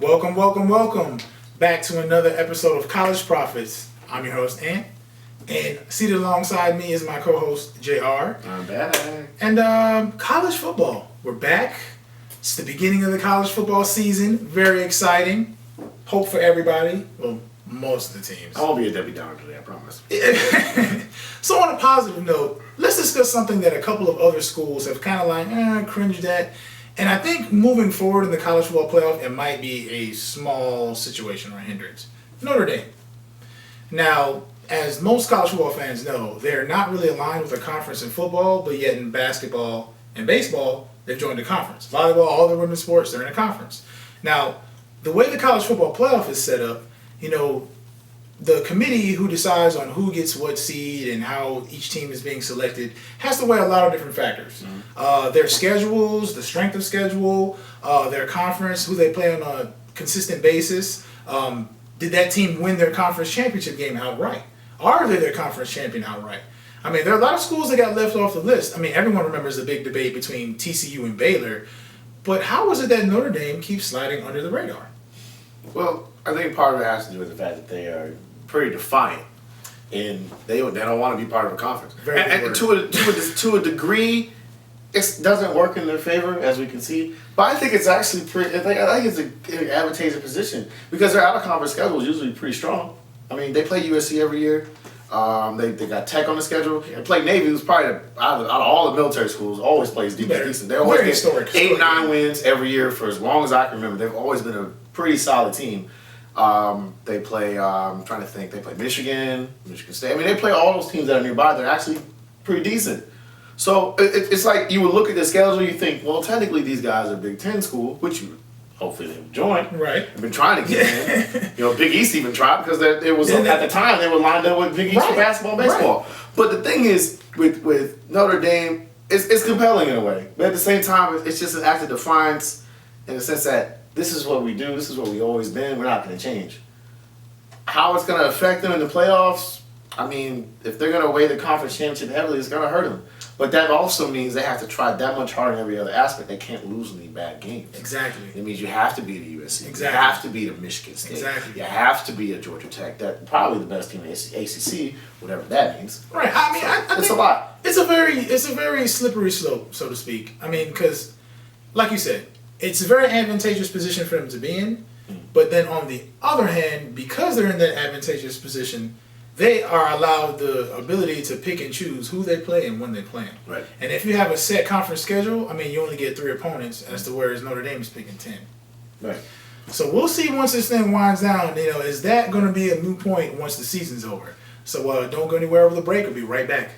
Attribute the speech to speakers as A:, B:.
A: Welcome, welcome, welcome back to another episode of College Profits. I'm your host, Ant, and seated alongside me is my co-host, JR.
B: I'm back.
A: And college football. We're back. It's the beginning of the college football season. Very exciting. Hope for everybody. Well, most of the teams.
B: I won't be a Debbie Downer today, I promise.
A: So on a positive note, let's discuss something that a couple of other schools have kind of like, cringed at. And I think moving forward in the college football playoff, it might be a small situation or a hindrance. Notre Dame. Now, as most college football fans know, they're not really aligned with a conference in football, but yet in basketball and baseball, they've joined a conference. Volleyball, all the women's sports, they're in a conference. Now, the way the college football playoff is set up, the committee who decides on who gets what seed and how each team is being selected has to weigh a lot of different factors. Their schedules, the strength of schedule, their conference, who they play on a consistent basis. Did that team win their conference championship game outright? Are they their conference champion outright? I mean, there are a lot of schools that got left off the list. I mean, everyone remembers the big debate between TCU and Baylor. But how is it that Notre Dame keeps sliding under the radar?
B: Well, I think part of it has to do with the fact that they are pretty defiant, and they don't want to be part of a conference. And to a degree, it doesn't work in their favor, as we can see. But I think it's actually pretty. I think it's an advantageous position because their out-of-conference schedule is usually pretty strong. I mean, they play USC every year. They got Tech on the schedule. They play Navy, who's probably out of all the military schools, always plays decent. They always get 8-9 wins every year for as long as I can remember. They've always been a pretty solid team. They play, I'm trying to think, they play Michigan State. I mean, they play all those teams that are nearby. They're actually pretty decent. So it's like you would look at the schedule, you think, well, technically these guys are Big Ten school, which you hopefully they've joined.
A: Right.
B: They've been trying to get in. Big East even tried because it was at the time they were lined up with Big East for basketball and baseball. Right. But the thing is, with Notre Dame, it's compelling in a way. But at the same time, it's just an act of defiance in the sense that this is what we do. This is what we've always been. We're not going to change. How it's going to affect them in the playoffs, I mean, if they're going to weigh the conference championship heavily, it's going to hurt them. But that also means they have to try that much harder in every other aspect. They can't lose any bad games.
A: Exactly.
B: It means you have to beat a USC.
A: Exactly.
B: You have to beat a Michigan State.
A: Exactly.
B: You have to beat a Georgia Tech. That probably the best team in the ACC, whatever that means.
A: Right. I mean, I
B: it's
A: think
B: a lot.
A: It's a very slippery slope, so to speak. I mean, because, like you said, it's a very advantageous position for them to be in. But then on the other hand, because they're in that advantageous position, they are allowed the ability to pick and choose who they play and when they play them.
B: Right.
A: And if you have a set conference schedule, I mean, you only get 3 opponents, as to whereas Notre Dame is picking 10.
B: Right.
A: So we'll see once this thing winds down. Is that going to be a moot point once the season's over? So don't go anywhere over the break. We'll be right back.